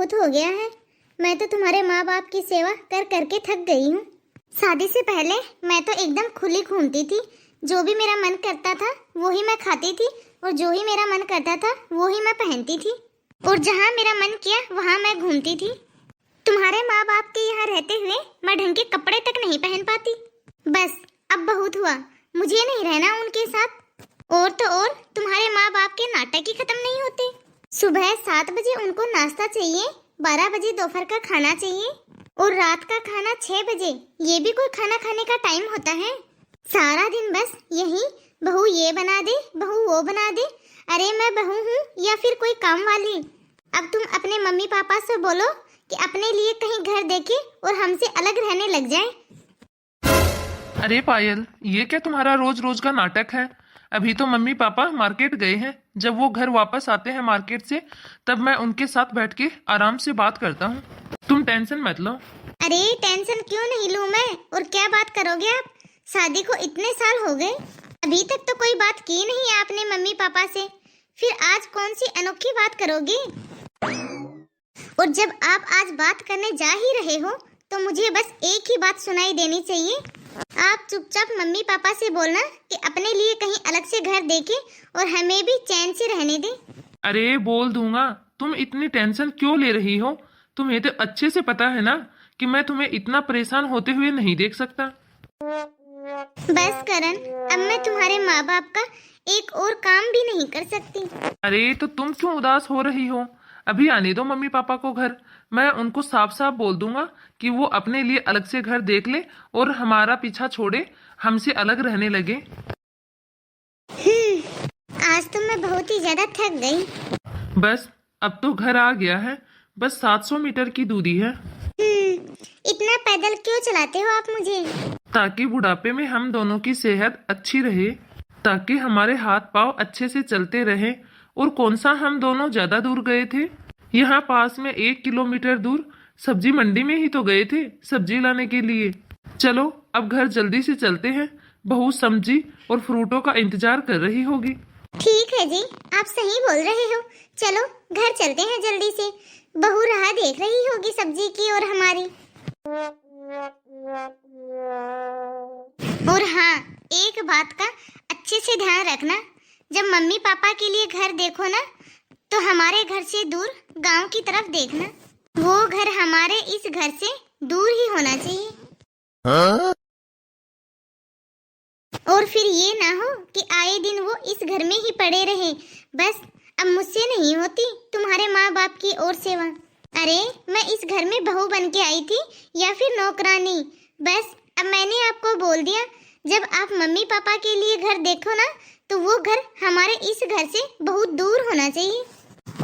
बहुत हो गया है। मैं तो तुम्हारे माँ बाप की सेवा कर करके थक गई हूँ। शादी से पहले मैं तो एकदम खुली घूमती थी। जो भी मेरा मन करता था वो ही मैं खाती थी, और जो ही मेरा मन करता था वो ही मैं पहनती थी, और जहाँ मेरा मन किया वहाँ मैं घूमती थी। तुम्हारे माँ बाप के यहाँ रहते हुए मैं ढंग के कपड़े तक नहीं पहन पाती। बस अब बहुत हुआ, मुझे नहीं रहना उनके साथ। और तो और तुम्हारे माँ बाप के नाटक ही खत्म नहीं होते। सुबह 7 बजे उनको नाश्ता चाहिए, 12 बजे दोपहर का खाना चाहिए, और रात का खाना 6 बजे। ये भी कोई खाना खाने का टाइम होता है? सारा दिन बस यही, बहू ये बना दे, बहू वो बना दे। अरे मैं बहू हूँ या फिर कोई काम वाली? अब तुम अपने मम्मी पापा से बोलो कि अपने लिए कहीं घर देखे और हमसे अलग रहने लग जाए। अरे पायल, ये क्या तुम्हारा रोज रोज का नाटक है? अभी तो मम्मी पापा मार्केट गए हैं। जब वो घर वापस आते हैं मार्केट से, तब मैं उनके साथ बैठ के आराम से बात करता हूँ। तुम टेंशन मत लो। अरे टेंशन क्यों नहीं लूं मैं? और क्या बात करोगे आप? शादी को इतने साल हो गए, अभी तक तो कोई बात की नहीं आपने मम्मी पापा से। फिर आज कौन सी अनोखी बात करोगे? और जब आप आज बात करने जा ही रहे हो तो मुझे बस एक ही बात सुनाई देनी चाहिए। आप चुपचाप मम्मी पापा से बोलना कि अपने लिए कहीं अलग से घर देखे और हमें भी चैन से रहने दे। अरे बोल दूंगा। तुम इतनी टेंशन क्यों ले रही हो? तुम्हें तो अच्छे से पता है ना कि मैं तुम्हें इतना परेशान होते हुए नहीं देख सकता। बस करण, अब मैं तुम्हारे माँ बाप का एक और काम भी नहीं कर सकती। अरे तो तुम क्यों उदास हो रही हो? अभी आने दो मम्मी पापा को घर। मैं उनको साफ साफ बोल दूंगा कि वो अपने लिए अलग से घर देख ले और हमारा पीछा छोड़े, हमसे अलग रहने लगे। आज तो मैं बहुत ही ज्यादा थक गई। बस अब तो घर आ गया है। बस 700 मीटर की दूरी है। इतना पैदल क्यों चलाते हो आप मुझे? ताकि बुढ़ापे में हम दोनों की सेहत अच्छी रहे, ताकि हमारे हाथ पांव अच्छे से चलते रहे। और कौन सा हम दोनों ज्यादा दूर गए थे? यहाँ पास में 1 किलोमीटर दूर सब्जी मंडी में ही तो गए थे सब्जी लाने के लिए। चलो अब घर जल्दी से चलते हैं। बहू सब्जी और फ्रूटों का इंतजार कर रही होगी। ठीक है जी, आप सही बोल रहे हो। चलो घर चलते हैं जल्दी से। बहू राह देख रही होगी सब्जी की और हमारी। और हाँ, एक बात का अच्छे से ध्यान रखना, जब मम्मी पापा के लिए घर देखो ना, तो हमारे घर से दूर गांव की तरफ देखना। वो घर हमारे इस घर से दूर ही होना चाहिए। और फिर ये ना हो कि आए दिन वो इस घर में ही पड़े रहे। बस अब मुझसे नहीं होती तुम्हारे माँ बाप की और सेवा। अरे मैं इस घर में बहू बन के आई थी या फिर नौकरानी? बस अब मैंने आपको बोल दिया, जब आप मम्मी पापा के लिए घर देखो ना, तो वो घर हमारे इस घर से बहुत दूर होना चाहिए,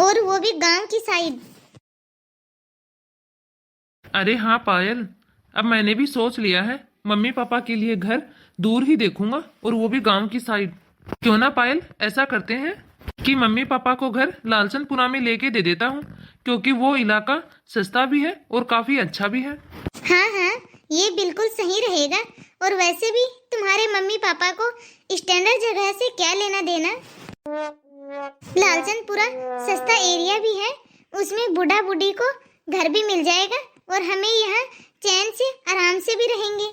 और वो भी गांव की साइड। अरे हाँ पायल, अब मैंने भी सोच लिया है। मम्मी पापा के लिए घर दूर ही देखूंगा, और वो भी गांव की साइड। क्यों ना पायल, ऐसा करते हैं कि मम्मी पापा को घर लालचनपुरा में लेके दे देता हूँ, क्योंकि वो इलाका सस्ता भी है और काफी अच्छा भी है। हाँ हाँ, ये बिल्कुल सही रहेगा। और वैसे भी तुम्हारे मम्मी पापा को स्टैंडर्ड जगह से क्या लेना देना। लालचनपुरा सस्ता एरिया भी है, उसमें बूढ़ा बूढ़ी को घर भी मिल जाएगा, और हमें यहाँ चैन से आराम से भी रहेंगे।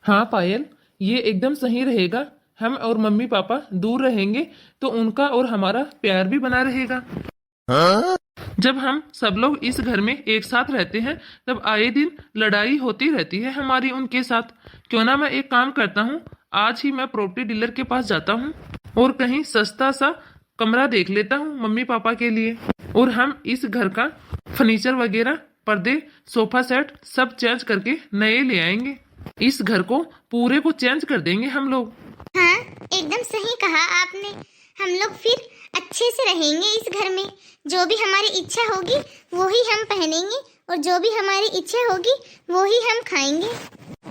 हाँ पायल, ये एकदम सही रहेगा। हम और मम्मी पापा दूर रहेंगे तो उनका और हमारा प्यार भी बना रहेगा। जब हम सब लोग इस घर में एक साथ रहते हैं, तब आए दिन लड़ाई होती रहती है हमारी उनके साथ। क्यों ना मैं एक काम करता हूँ, आज ही मैं प्रॉपर्टी डीलर के पास जाता हूँ और कहीं सस्ता सा कमरा देख लेता हूँ मम्मी पापा के लिए, और हम इस घर का फर्नीचर वगैरह, पर्दे, सोफा सेट सब चेंज करके नए ले आएंगे। इस घर को पूरे को चेंज कर देंगे हम लोग। हाँ, एकदम सही कहा आपने। हम लोग फिर अच्छे से रहेंगे इस घर में। जो भी हमारी इच्छा होगी वो ही हम पहनेंगे, और जो भी हमारी इच्छा होगी वो ही हम खाएंगे।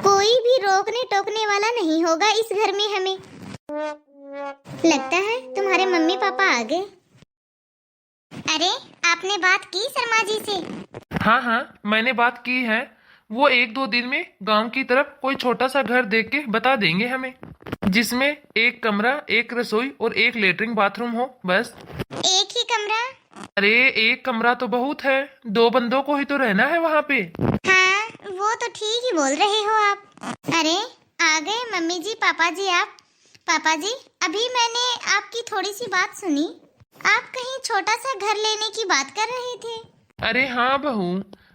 कोई भी रोकने टोकने वाला नहीं होगा इस घर में हमें। लगता है तुम्हारे मम्मी पापा आ गए। अरे आपने बात की शर्मा जी से? हाँ हाँ, मैंने बात की है। वो 1-2 दिन में गांव की तरफ कोई छोटा सा घर देख के बता देंगे हमें, जिसमें 1 कमरा, 1 रसोई और 1 लेटरिन बाथरूम हो। बस एक ही कमरा? अरे एक कमरा तो बहुत है, 2 बंदों को ही तो रहना है वहाँ पे। हाँ, वो तो ठीक ही बोल रहे हो आप। अरे आ गए मम्मी जी, पापा जी आप। पापा जी, अभी मैंने आपकी थोड़ी सी बात सुनी। आप कहीं छोटा सा घर लेने की बात कर रहे थे। अरे हाँ बहू,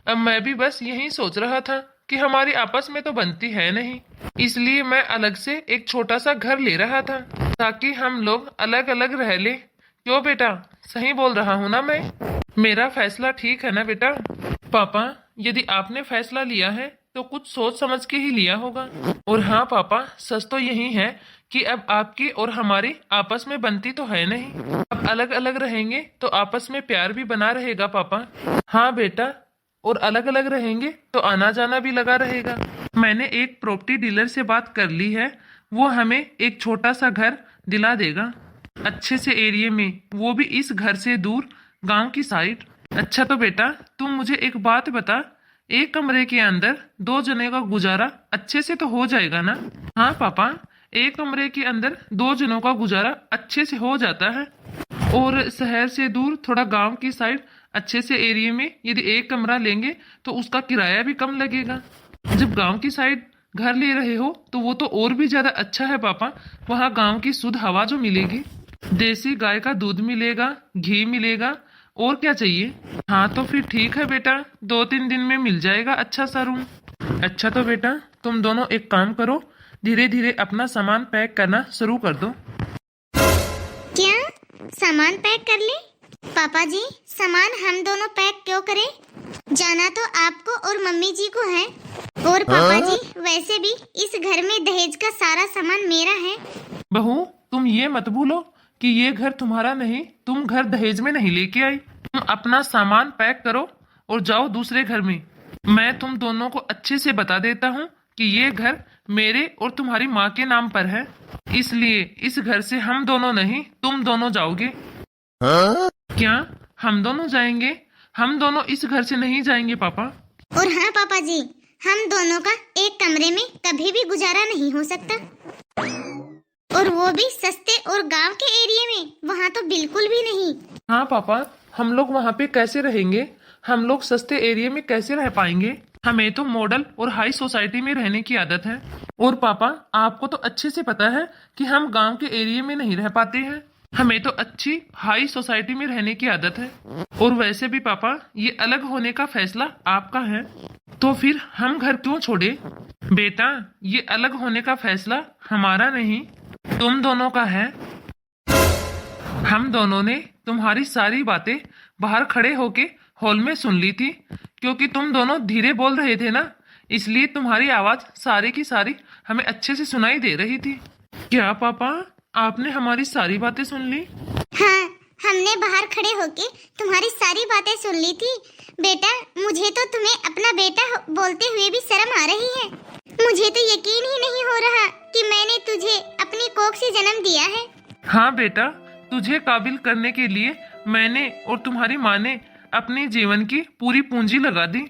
अब मैं भी बस यही सोच रहा था कि हमारी आपस में तो बनती है नहीं, इसलिए मैं अलग से एक छोटा सा घर ले रहा था ताकि हम लोग अलग अलग रह ले। क्यों बेटा, सही बोल रहा हूँ ना मैं? मेरा फैसला ठीक है ना बेटा? पापा, यदि आपने फैसला लिया है तो कुछ सोच समझ के ही लिया होगा। और हाँ पापा, सच तो यही है कि अब आपकी और हमारी आपस में बनती तो है नहीं। अब अलग अलग रहेंगे तो आपस में प्यार भी बना रहेगा पापा। हाँ बेटा, और अलग अलग रहेंगे तो आना जाना भी लगा रहेगा। मैंने एक प्रॉपर्टी डीलर से बात कर ली है, वो हमें एक छोटा सा घर दिला देगा अच्छे से एरिया में, वो भी इस घर से दूर, गांव की साइड। अच्छा तो बेटा, तुम मुझे एक बात बता, एक कमरे के अंदर 2 जने का गुजारा अच्छे से तो हो जाएगा ना? हाँ पापा, एक कमरे के अंदर 2 जनों का गुजारा अच्छे से हो जाता है। और शहर से दूर थोड़ा गांव की साइड अच्छे से एरिया में यदि एक कमरा लेंगे तो उसका किराया भी कम लगेगा। जब गांव की साइड घर ले रहे हो तो वो तो और भी ज्यादा अच्छा है पापा। वहाँ गांव की शुद्ध हवा जो मिलेगी, देसी गाय का दूध मिलेगा, घी मिलेगा, और क्या चाहिए? हाँ तो फिर ठीक है बेटा, 2-3 दिन में मिल जाएगा अच्छा सा रूम। अच्छा तो बेटा, तुम दोनों एक काम करो, धीरे धीरे अपना सामान पैक करना शुरू कर दो। क्या सामान पैक कर ले? पापा जी, सामान हम दोनों पैक क्यों करें? जाना तो आपको और मम्मी जी को है। और पापा जी, वैसे भी इस घर में दहेज का सारा सामान मेरा है। बहू, तुम ये मत भूलो कि ये घर तुम्हारा नहीं, तुम घर दहेज में नहीं लेके आई। तुम अपना सामान पैक करो और जाओ दूसरे घर में। मैं तुम दोनों को अच्छे से बता देता हूँ कि ये घर मेरे और तुम्हारी माँ के नाम पर है, इसलिए इस घर से हम दोनों नहीं, तुम दोनों जाओगे। क्या हम दोनों जाएंगे? हम दोनों इस घर से नहीं जाएंगे पापा। और हाँ पापा जी, हम दोनों का एक कमरे में कभी भी गुजारा नहीं हो सकता, और वो भी सस्ते और गांव के एरिया में, वहाँ तो बिल्कुल भी नहीं। हाँ पापा, हम लोग वहाँ पे कैसे रहेंगे? हम लोग सस्ते एरिया में कैसे रह पाएंगे? हमें तो मॉडल और हाई सोसाइटी में रहने की आदत है। और पापा, आपको तो अच्छे से पता है कि हम गांव के एरिया में नहीं रह पाते हैं, हमें तो अच्छी हाई सोसाइटी में रहने की आदत है। और वैसे भी पापा, ये अलग होने का फैसला आपका है, तो फिर हम घर क्यों छोड़े? बेटा, ये अलग होने का फैसला हमारा नहीं, तुम दोनों का है। हम दोनों ने तुम्हारी सारी बातें बाहर खड़े होके हॉल में सुन ली थी, क्योंकि तुम दोनों धीरे बोल रहे थे ना, इसलिए तुम्हारी आवाज सारी की सारी हमें अच्छे से सुनाई दे रही थी। क्या पापा, आपने हमारी सारी बातें सुन ली? हाँ, हमने बाहर खड़े होके तुम्हारी सारी बातें सुन ली थी। बेटा, मुझे तो तुम्हें अपना बेटा बोलते हुए भी शर्म आ रही है। मुझे तो यकीन ही नहीं हो रहा कि मैंने तुझे अपनी कोख से जन्म दिया है। हाँ बेटा, तुझे काबिल करने के लिए मैंने और तुम्हारी माँ ने अपने जीवन की पूरी पूंजी लगा दी,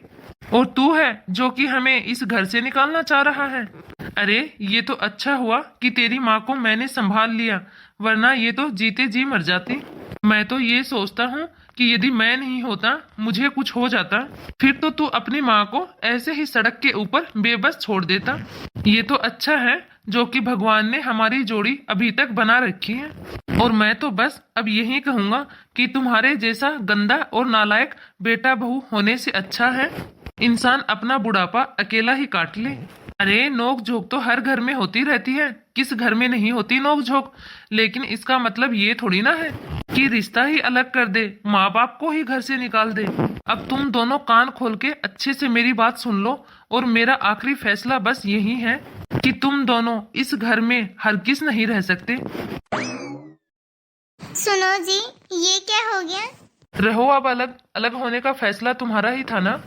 और तू है जो कि हमें इस घर से निकालना चाह रहा है। अरे ये तो अच्छा हुआ कि तेरी माँ को मैंने संभाल लिया, वरना ये तो जीते जी मर जाती। मैं तो ये सोचता हूँ कि यदि मैं नहीं होता, मुझे कुछ हो जाता, फिर तो तू अपनी माँ को ऐसे ही सड़क के ऊपर बेबस छोड़ देता। ये तो अच्छा है जो कि भगवान ने हमारी जोड़ी अभी तक बना रखी है। और मैं तो बस अब यही कहूँगा कि तुम्हारे जैसा गंदा और नालायक बेटा बहू होने से अच्छा है इंसान अपना बुढ़ापा अकेला ही काट ले। अरे नोक झोंक तो हर घर में होती रहती है, किस घर में नहीं होती नोक झोंक? लेकिन इसका मतलब ये थोड़ी ना है कि रिश्ता ही अलग कर दे, माँ बाप को ही घर से निकाल दे। अब तुम दोनों कान खोल के अच्छे से मेरी बात सुन लो, और मेरा आखिरी फैसला बस यही है कि तुम दोनों इस घर में हरगिज नहीं रह सकते। सुनो जी, ये क्या हो गया? रहो, अब अलग अलग होने का फैसला तुम्हारा ही था ना।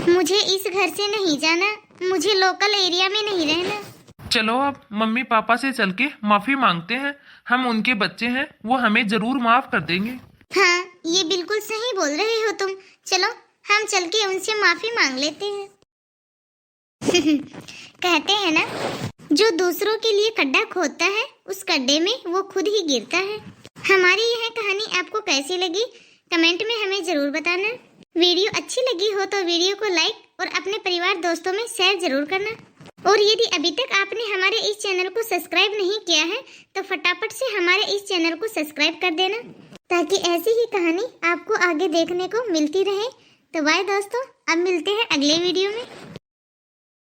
मुझे इस घर से नहीं जाना, मुझे लोकल एरिया में नहीं रहना। चलो अब मम्मी पापा से चल के माफी मांगते हैं, हम उनके बच्चे हैं, वो हमें जरूर माफ कर देंगे। हाँ, ये बिल्कुल सही बोल रहे हो तुम। चलो हम चल के उनसे माफी मांग लेते हैं। कहते हैं ना, जो दूसरों के लिए गड्ढा खोदता है, उस गड्ढे में वो खुद ही गिरता है। हमारी यह कहानी आपको कैसी लगी कमेंट में हमें जरूर बताना। वीडियो अच्छी लगी हो तो वीडियो को लाइक और अपने परिवार दोस्तों में शेयर जरूर करना। और यदि अभी तक आपने हमारे इस चैनल को सब्सक्राइब नहीं किया है तो फटाफट से हमारे इस चैनल को सब्सक्राइब कर देना, ताकि ऐसी ही कहानी आपको आगे देखने को मिलती रहे। तो बाय दोस्तों, अब मिलते हैं अगले वीडियो में।